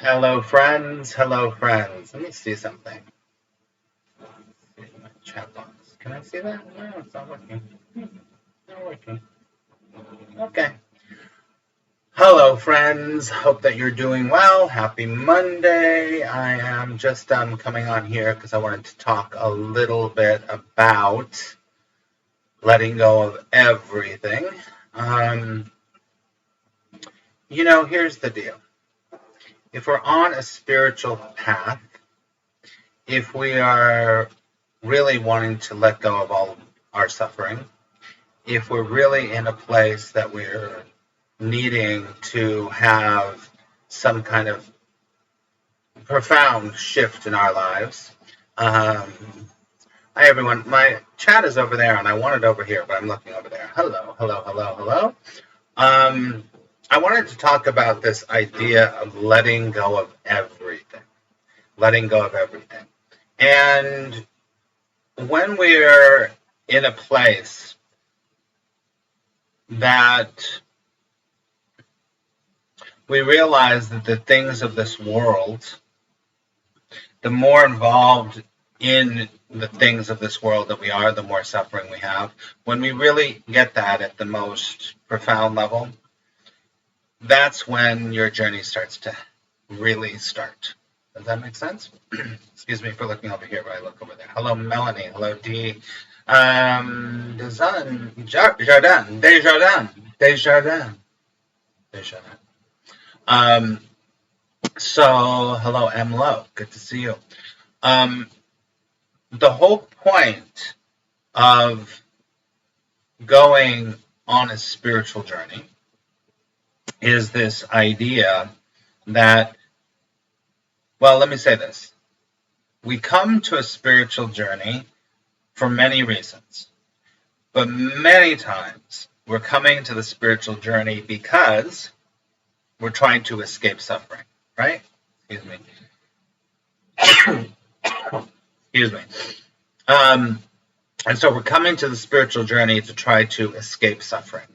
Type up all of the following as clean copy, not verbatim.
Hello, friends. Hello, friends. Let me see something. See my chat box. Can I see that? No, it's not working. Not working. Okay. Hello, friends. Hope that you're doing well. Happy Monday. I am just coming on here because I wanted to talk a little bit about letting go of everything. Here's the deal. If we're on a spiritual path, if we are really wanting to let go of all our suffering, if we're really in a place that we're needing to have some kind of profound shift in our lives. Hi, everyone. My chat is over there, and I want it over here, but I'm looking over there. Hello, hello, hello, hello. I wanted to talk about this idea of letting go of everything. Letting go of everything. And when we're in a place that we realize that the things of this world, the more involved in the things of this world that we are, the more suffering we have. When we really get that at the most profound level, that's when your journey starts to really start. Does that make sense? Excuse me for looking over here, but I look over there. Hello, Melanie. Hello, Dee. Desjardins. So, hello, M. Lowe. Good to see you. The whole point of going on a spiritual journey is this idea that, well, let me say this. We come to a spiritual journey for many reasons, but many times we're coming to the spiritual journey because we're trying to escape suffering, right? Excuse me. Excuse me. And so we're coming to the spiritual journey to try to escape suffering.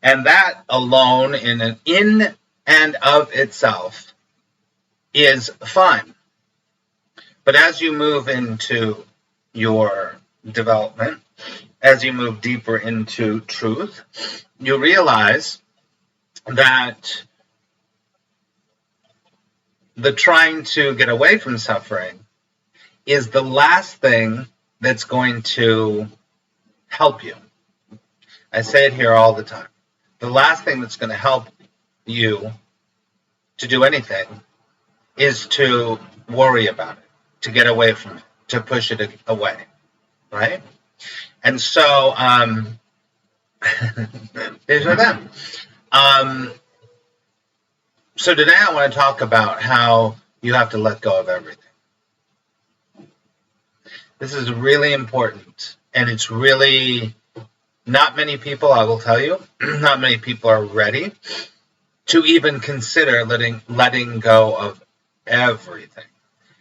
And that alone, in and of itself, is fine. But as you move into your development, as you move deeper into truth, you realize that the trying to get away from suffering is the last thing that's going to help you. I say it here all the time. The last thing that's going to help you to do anything is to worry about it, to get away from it, to push it away, right? And so, these are them. So today I want to talk about how you have to let go of everything. This is really important, and it's really not many people, I will tell you, not many people are ready to even consider letting go of everything.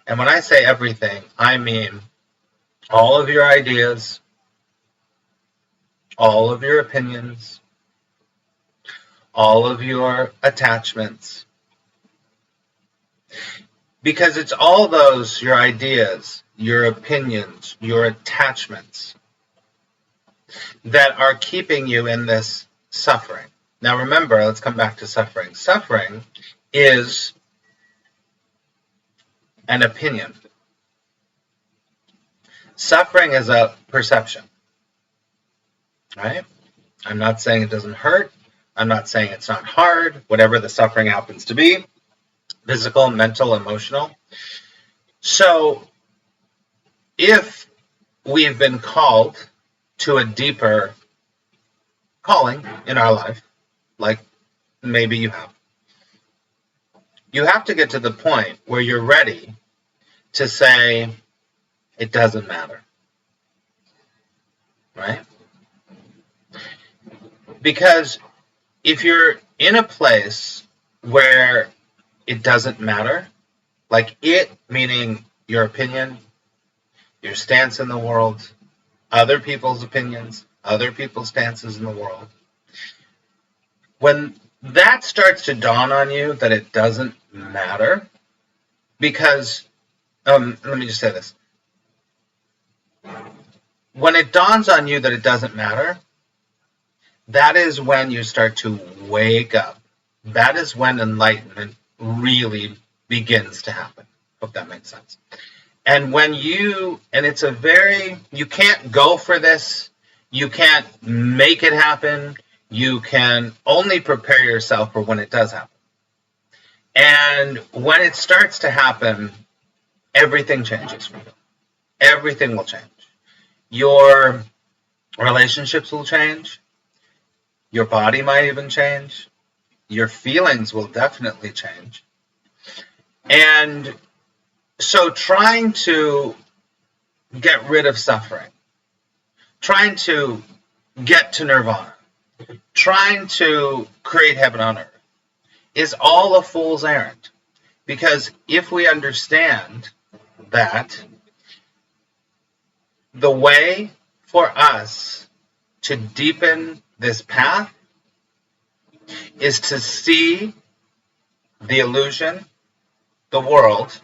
And when I say everything, I mean all of your ideas, all of your opinions, all of your attachments. Because it's all those, your ideas, your opinions, your attachments, that are keeping you in this suffering. Now remember, let's come back to suffering. Suffering is an opinion. Suffering is a perception, right? I'm not saying it doesn't hurt. I'm not saying it's not hard, whatever the suffering happens to be, physical, mental, emotional. So if we've been called to a deeper calling in our life, like maybe you have to get to the point where you're ready to say, it doesn't matter, right? Because if you're in a place where it doesn't matter, like it meaning your opinion, your stance in the world, other people's opinions, other people's stances in the world, when that starts to dawn on you that it doesn't matter. Because, let me just say this. When it dawns on you that it doesn't matter, that is when you start to wake up. That is when enlightenment really begins to happen. Hope that makes sense. And it's a you can't go for this, you can't make it happen, you can only prepare yourself for when it does happen. And when it starts to happen, everything changes for you. Everything will change. Your relationships will change. Your body might even change. Your feelings will definitely change. And so trying to get rid of suffering, trying to get to nirvana, trying to create heaven on earth is all a fool's errand. Because if we understand that the way for us to deepen this path is to see the illusion, the world,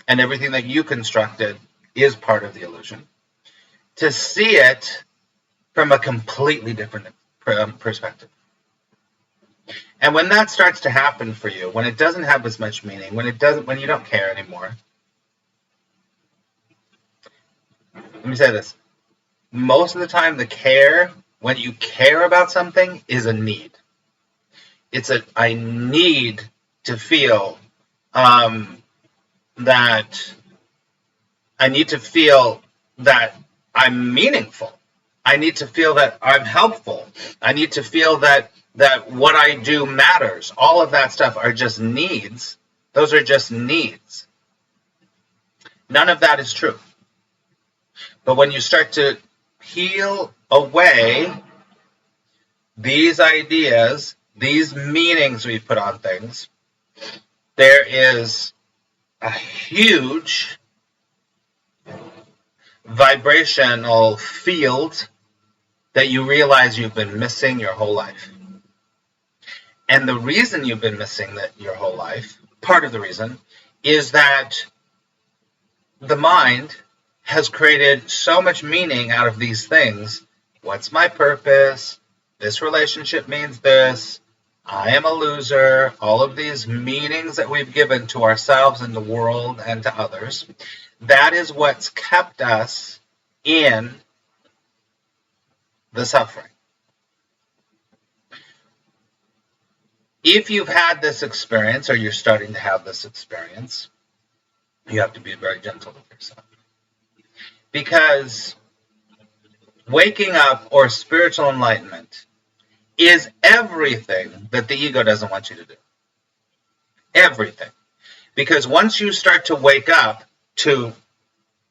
and everything that you constructed is part of the illusion, to see it from a completely different perspective. And when that starts to happen for you, when it doesn't have as much meaning, when you don't care anymore, let me say this. Most of the time, when you care about something, is a need. I need to feel that I'm meaningful. I need to feel that I'm helpful. I need to feel that what I do matters. All of that stuff are just needs. Those are just needs. None of that is true. But when you start to peel away these ideas, these meanings we put on things, there is a huge vibrational field that you realize you've been missing your whole life. And the reason you've been missing that your whole life, part of the reason, is that the mind has created so much meaning out of these things. What's my purpose? This relationship means this. I am a loser. All of these meanings that we've given to ourselves and the world and to others. That is what's kept us in the suffering. If you've had this experience, or you're starting to have this experience, you have to be very gentle with yourself. Because waking up or spiritual enlightenment is everything that the ego doesn't want you to do. Everything. Because once you start to wake up to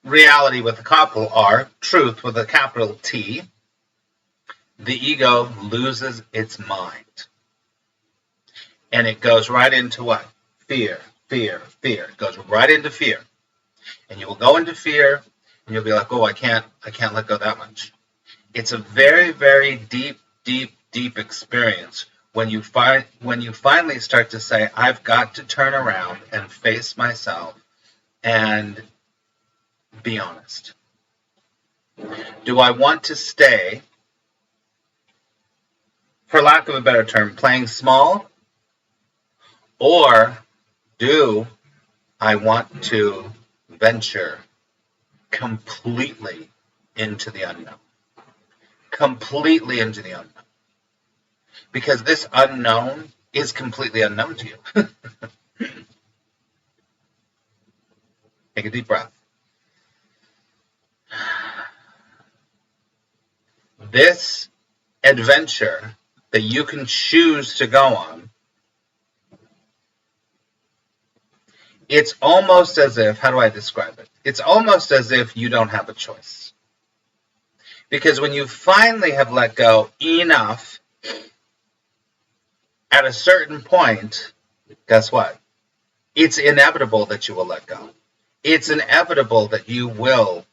reality with a capital R, truth with a capital T, the ego loses its mind. And it goes right into what? Fear, fear, fear. It goes right into fear. And you will go into fear, and you'll be like, oh, I can't let go that much. It's a very, very deep, deep, deep experience when you finally start to say, I've got to turn around and face myself and be honest. Do I want to stay, for lack of a better term, playing small? Or do I want to venture completely into the unknown? Completely into the unknown. Because this unknown is completely unknown to you. Take a deep breath. This adventure that you can choose to go on, it's almost as if, how do I describe it? It's almost as if you don't have a choice. Because when you finally have let go enough, at a certain point, guess what? It's inevitable that you will let go. It's inevitable that you will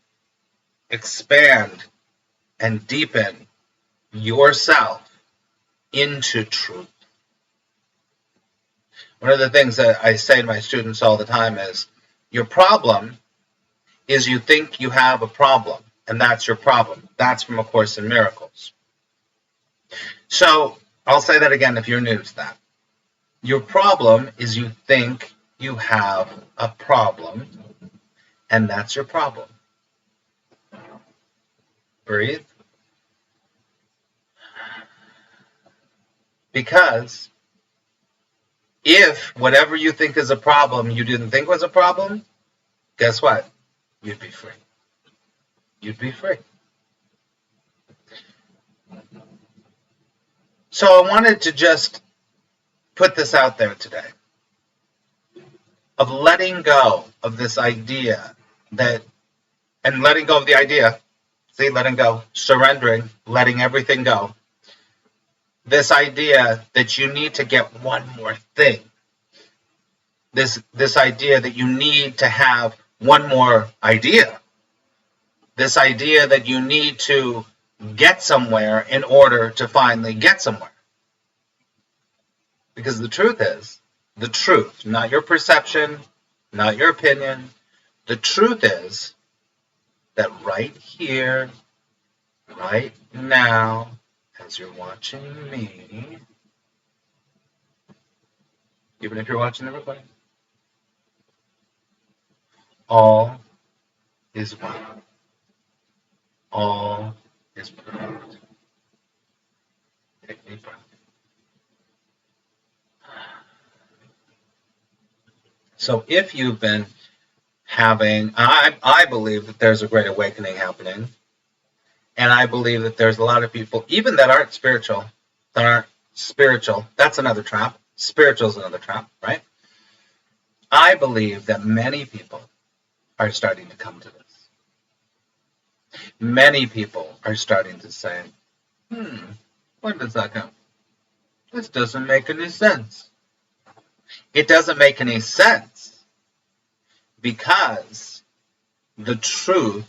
expand and deepen yourself into truth. One of the things that I say to my students all the time is, your problem is you think you have a problem, and that's your problem. That's from A Course in Miracles. So I'll say that again if you're new to that. Your problem is you think you have a problem, and that's your problem. Breathe. Because if whatever you think is a problem you didn't think was a problem, guess what? You'd be free. You'd be free. So I wanted to just put this out there today of letting go of this idea that, and letting go of the idea, see, letting go, surrendering, letting everything go. This idea that you need to get one more thing. This idea that you need to have one more idea. This idea that you need to get somewhere in order to finally get somewhere. Because the truth is, the truth, not your perception, not your opinion, the truth is that right here, right now, as you're watching me, even if you're watching the recording, all is well. All is perfect. Take a deep breath. So if you've been having, I believe that there's a great awakening happening. And I believe that there's a lot of people, even that aren't spiritual, that's another trap. Spiritual is another trap, right? I believe that many people are starting to come to this. Many people are starting to say, where does that go? This doesn't make any sense. It doesn't make any sense because the truth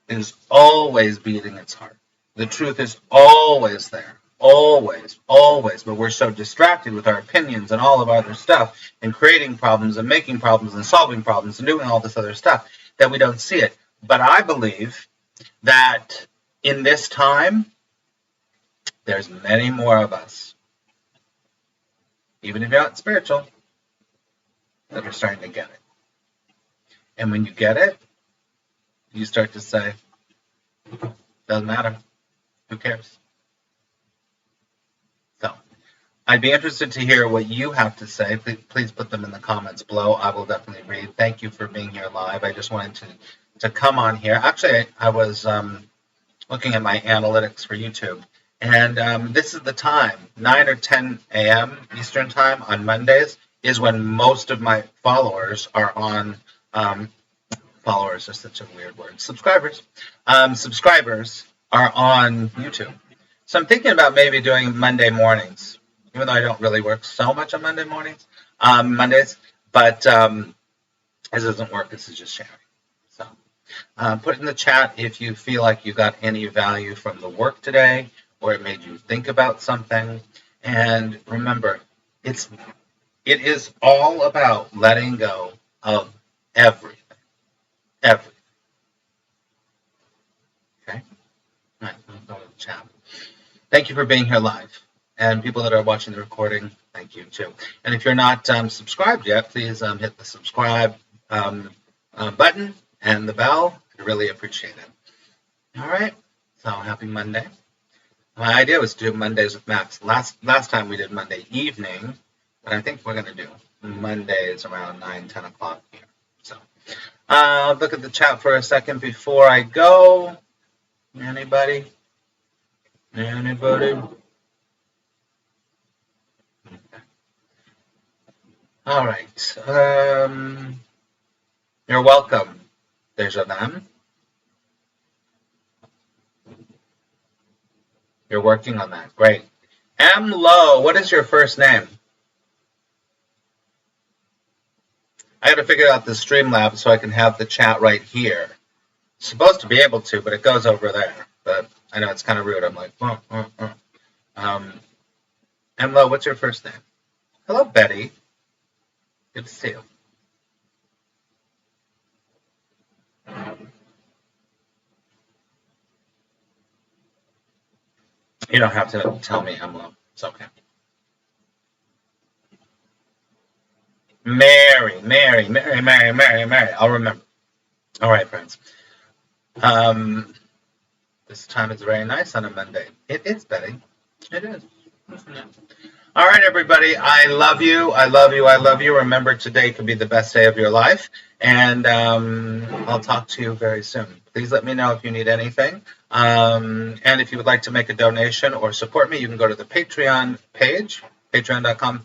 is always beating its heart. The truth is always there. Always, always. But we're so distracted with our opinions and all of our other stuff and creating problems and making problems and solving problems and doing all this other stuff that we don't see it. But I believe that in this time, there's many more of us, even if you're not spiritual, that are starting to get it. And when you get it, you start to say, doesn't matter. Who cares? So, I'd be interested to hear what you have to say. Please put them in the comments below. I will definitely read. Thank you for being here live. I just wanted to come on here. Actually, I was looking at my analytics for YouTube. And this is the time, 9 or 10 a.m. Eastern time on Mondays is when most of my followers are on, followers are such a weird word, subscribers are on YouTube. So I'm thinking about maybe doing Monday mornings, even though I don't really work so much on Mondays, but this doesn't work, this is just sharing. So put in the chat if you feel like you got any value from the work today, or it made you think about something. And remember, it is all about letting go of everything. Everything. Okay? All right, let's go to the chat. Thank you for being here live. And people that are watching the recording, thank you too. And if you're not subscribed yet, please hit the subscribe button and the bell. I really appreciate it. All right, so happy Monday. My idea was to do Mondays with Max. Last time we did Monday evening, but I think we're going to do Mondays around 9, 10 o'clock here. So look at the chat for a second before I go. Anybody? Anybody? Okay. All right. You're welcome, Desjardins. You're working on that. Great. M. Lowe, what is your first name? I got to figure out the Streamlabs so I can have the chat right here. Supposed to be able to, but it goes over there. But I know it's kind of rude. I'm like, Emlo, what's your first name? Hello, Betty. Good to see you. You don't have to tell me, Emlo. It's okay. Mary. I'll remember. All right, friends. This time is very nice on a Monday. It is, Betty. It is. All right, everybody. I love you. I love you. I love you. Remember, today could be the best day of your life. And I'll talk to you very soon. Please let me know if you need anything. And if you would like to make a donation or support me, you can go to the Patreon page, patreon.com/.